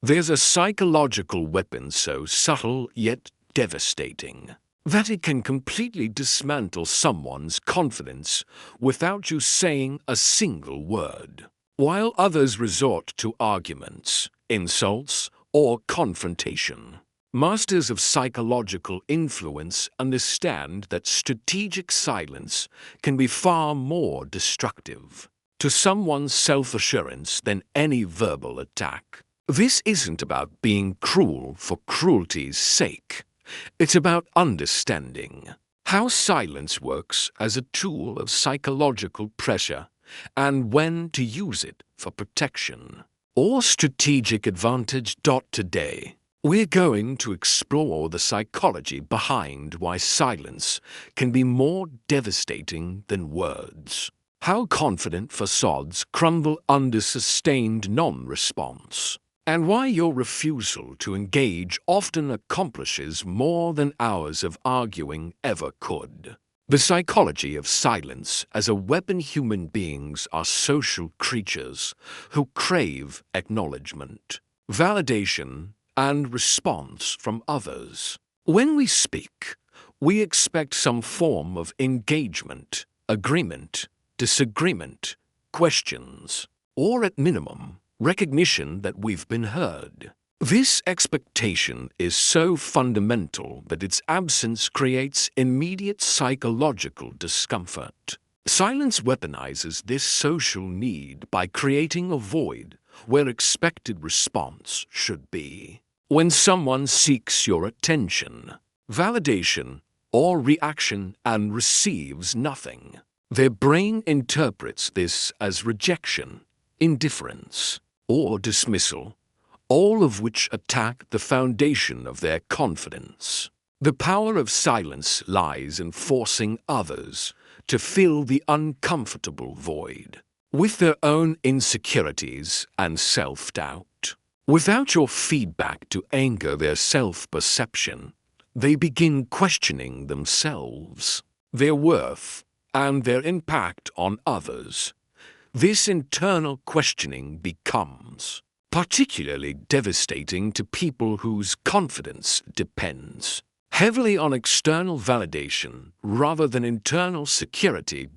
There's a psychological weapon so subtle yet devastating that it can completely dismantle someone's confidence without you saying a single word. While others resort to arguments, insults, or confrontation, masters of psychological influence understand that strategic silence can be far more destructive to someone's self-assurance than any verbal attack. This isn't about being cruel for cruelty's sake. It's about understanding how silence works as a tool of psychological pressure and when to use it for protection or strategic advantage. Today, we're going to explore the psychology behind why silence can be more devastating than words, how confident facades crumble under sustained non-response, and why your refusal to engage often accomplishes more than hours of arguing ever could. The psychology of silence as a weapon. Human beings are social creatures who crave acknowledgement, validation, and response from others. When we speak, we expect some form of engagement, agreement, disagreement, questions, or at minimum, recognition that we've been heard. This expectation is so fundamental that its absence creates immediate psychological discomfort. Silence weaponizes this social need by creating a void where expected response should be. When someone seeks your attention, validation, or reaction and receives nothing, their brain interprets this as rejection, indifference, or dismissal, all of which attack the foundation of their confidence. The power of silence lies in forcing others to fill the uncomfortable void with their own insecurities and self-doubt. Without your feedback to anchor their self-perception, they begin questioning themselves, their worth, and their impact on others. This internal questioning becomes particularly devastating to people whose confidence depends heavily on external validation rather than internal security.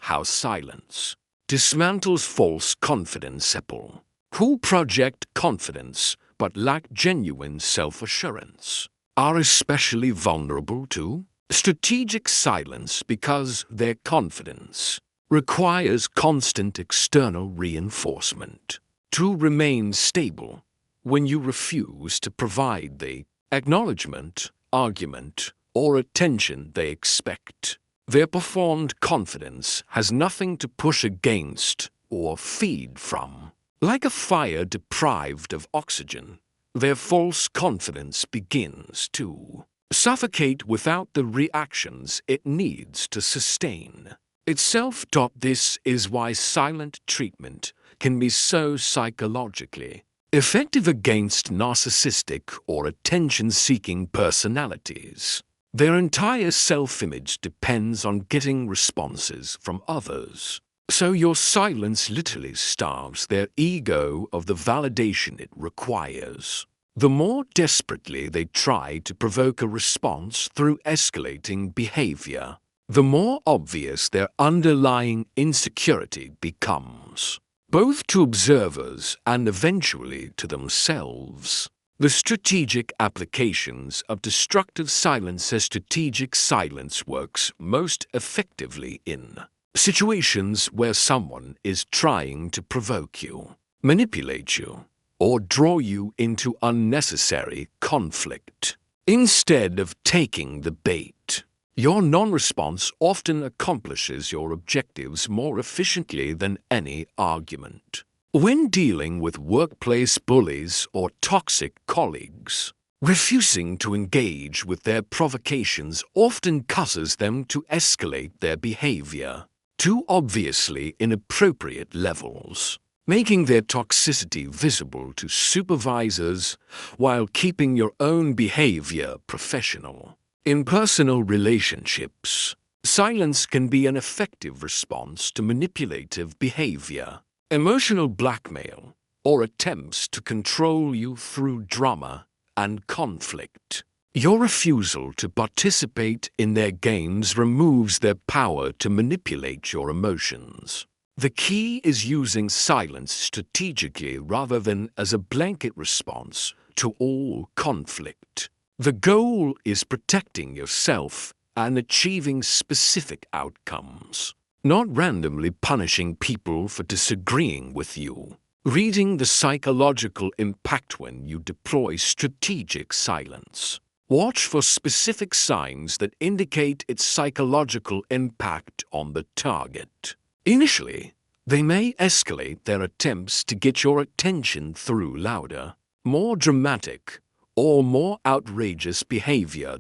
How silence dismantles false confidence. People who project confidence but lack genuine self-assurance are especially vulnerable to strategic silence because their confidence requires constant external reinforcement to remain stable. When you refuse to provide the acknowledgement, argument, or attention they expect, their performed confidence has nothing to push against or feed from. Like a fire deprived of oxygen, their false confidence begins to suffocate without the reactions it needs to sustain itself. This is why silent treatment can be so psychologically effective against narcissistic or attention-seeking personalities. Their entire self-image depends on getting responses from others. So your silence literally starves their ego of the validation it requires. The more desperately they try to provoke a response through escalating behavior, the more obvious their underlying insecurity becomes, both to observers and eventually to themselves. The strategic applications of destructive silence. As strategic silence works most effectively in situations where someone is trying to provoke you, manipulate you, or draw you into unnecessary conflict. Instead of taking the bait, your non-response often accomplishes your objectives more efficiently than any argument. When dealing with workplace bullies or toxic colleagues, refusing to engage with their provocations often causes them to escalate their behavior to obviously inappropriate levels, making their toxicity visible to supervisors while keeping your own behavior professional. In personal relationships, silence can be an effective response to manipulative behavior, emotional blackmail, or attempts to control you through drama and conflict. Your refusal to participate in their games removes their power to manipulate your emotions. The key is using silence strategically rather than as a blanket response to all conflict. The goal is protecting yourself and achieving specific outcomes, not randomly punishing people for disagreeing with you. Reading the psychological impact when you deploy strategic silence. Watch for specific signs that indicate its psychological impact on the target. Initially, they may escalate their attempts to get your attention through louder, more dramatic, or more outrageous behavior.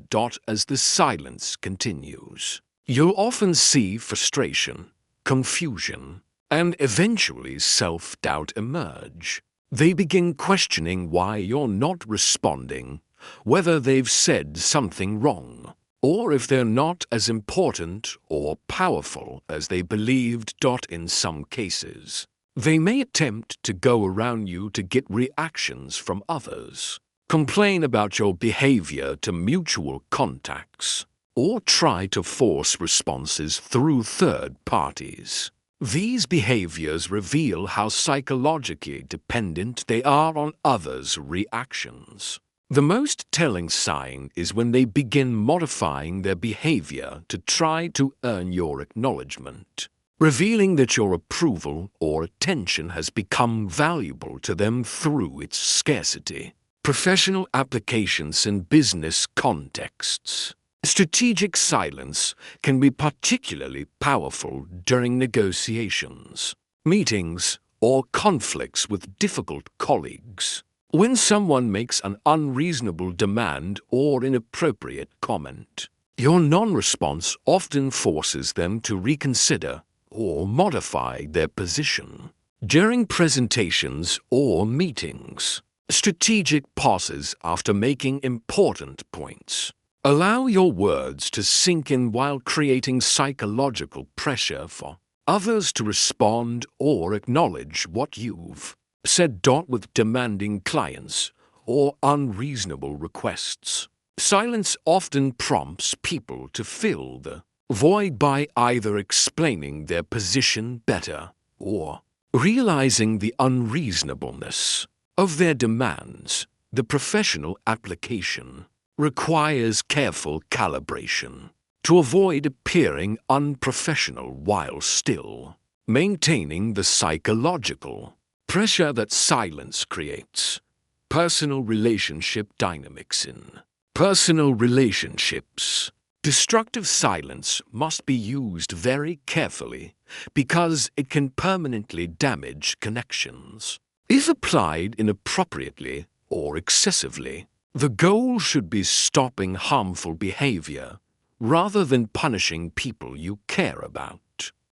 As the silence continues, you'll often see frustration, confusion, and eventually self-doubt emerge. They begin questioning why you're not responding, whether they've said something wrong, or if they're not as important or powerful as they believed. In some cases, they may attempt to go around you to get reactions from others, complain about your behavior to mutual contacts, or try to force responses through third parties. These behaviors reveal how psychologically dependent they are on others' reactions. The most telling sign is when they begin modifying their behavior to try to earn your acknowledgement, revealing that your approval or attention has become valuable to them through its scarcity. Professional applications in business contexts. Strategic silence can be particularly powerful during negotiations, meetings, or conflicts with difficult colleagues. When someone makes an unreasonable demand or inappropriate comment, your non-response often forces them to reconsider or modify their position. During presentations or meetings, strategic pauses after making important points. Allow your words to sink in while creating psychological pressure for others to respond or acknowledge what you've said. With demanding clients or unreasonable requests, silence often prompts people to fill the void by either explaining their position better or realizing the unreasonableness of their demands. The professional application requires careful calibration to avoid appearing unprofessional while still maintaining the psychological pressure that silence creates. Personal relationship dynamics. In personal relationships, destructive silence must be used very carefully because it can permanently damage connections. If applied inappropriately or excessively, the goal should be stopping harmful behavior rather than punishing people you care about.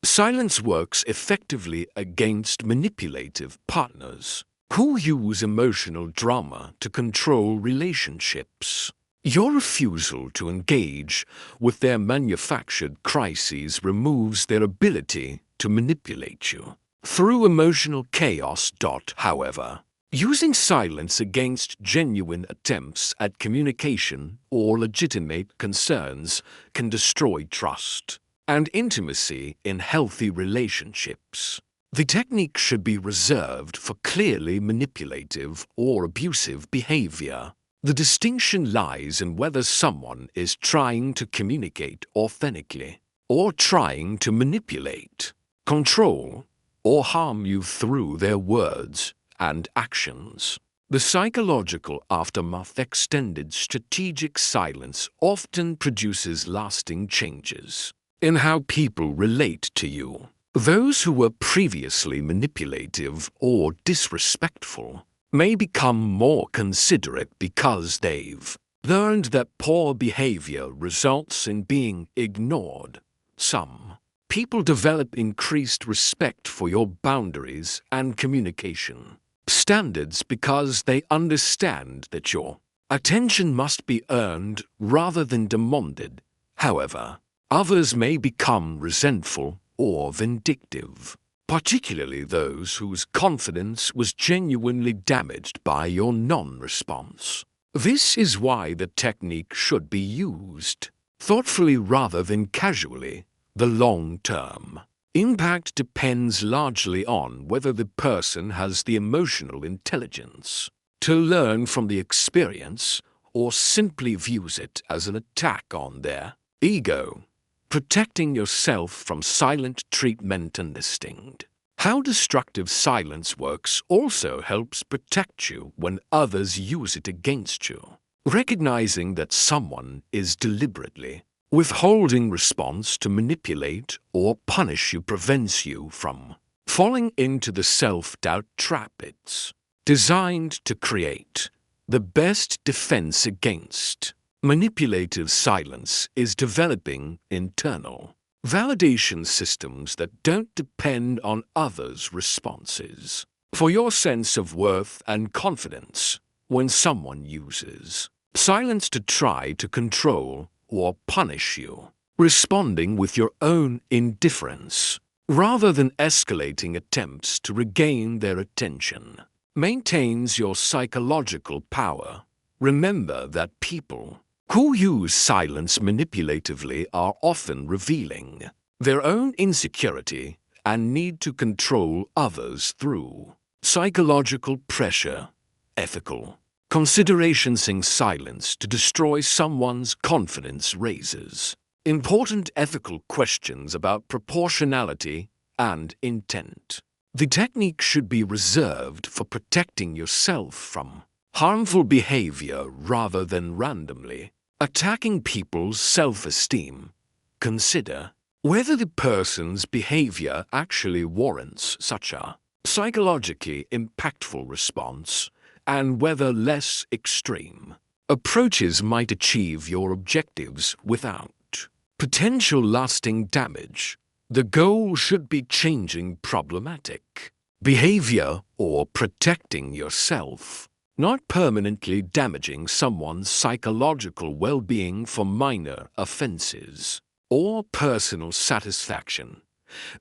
Silence works effectively against manipulative partners who use emotional drama to control relationships. Your refusal to engage with their manufactured crises removes their ability to manipulate you through emotional chaos. However, using silence against genuine attempts at communication or legitimate concerns can destroy trust and intimacy in healthy relationships. The technique should be reserved for clearly manipulative or abusive behavior. The distinction lies in whether someone is trying to communicate authentically or trying to manipulate, control, or harm you through their words and actions. The psychological aftermath. Extended strategic silence often produces lasting changes in how people relate to you. Those who were previously manipulative or disrespectful may become more considerate because they've learned that poor behavior results in being ignored. Some people develop increased respect for your boundaries and communication standards because they understand that your attention must be earned rather than demanded. However, others may become resentful or vindictive, particularly those whose confidence was genuinely damaged by your non-response. This is why the technique should be used thoughtfully rather than casually. The long-term impact depends largely on whether the person has the emotional intelligence to learn from the experience or simply views it as an attack on their ego. Protecting yourself from silent treatment and distinct. How destructive silence works also helps protect you when others use it against you. Recognizing that someone is deliberately withholding response to manipulate or punish you prevents you from falling into the self-doubt trap. It's designed to create the best defense against manipulative silence is developing internal validation systems that don't depend on others' responses for your sense of worth and confidence. When someone uses silence to try to control or punish you, responding with your own indifference rather than escalating attempts to regain their attention maintains your psychological power. Remember that people who use silence manipulatively are often revealing their own insecurity and need to control others through psychological pressure. Ethical considerations. Using silence to destroy someone's confidence raises important ethical questions about proportionality and intent. The technique should be reserved for protecting yourself from harmful behavior rather than randomly attacking people's self-esteem. Consider whether the person's behavior actually warrants such a psychologically impactful response and whether less extreme approaches might achieve your objectives without potential lasting damage. The goal should be changing problematic behavior or protecting yourself, not permanently damaging someone's psychological well-being for minor offenses or personal satisfaction.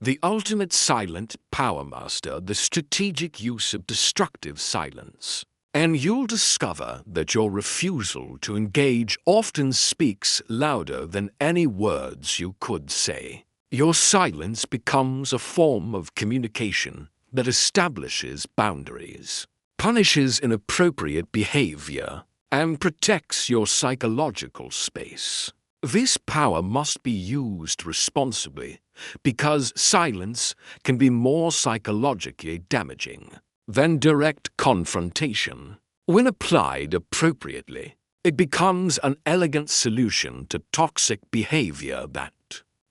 The ultimate silent power master the strategic use of destructive silence, and you'll discover that your refusal to engage often speaks louder than any words you could say. Your silence becomes a form of communication that establishes boundaries, punishes inappropriate behavior, and protects your psychological space. This power must be used responsibly because silence can be more psychologically damaging than direct confrontation. When applied appropriately, it becomes an elegant solution to toxic behavior that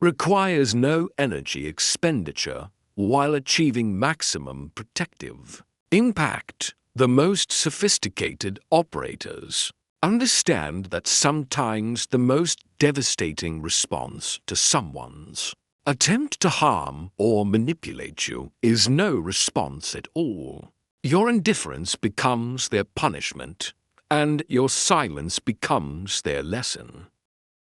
requires no energy expenditure while achieving maximum protective impact. The most sophisticated operators understand that sometimes the most devastating response to someone's attempt to harm or manipulate you is no response at all. Your indifference becomes their punishment, and your silence becomes their lesson.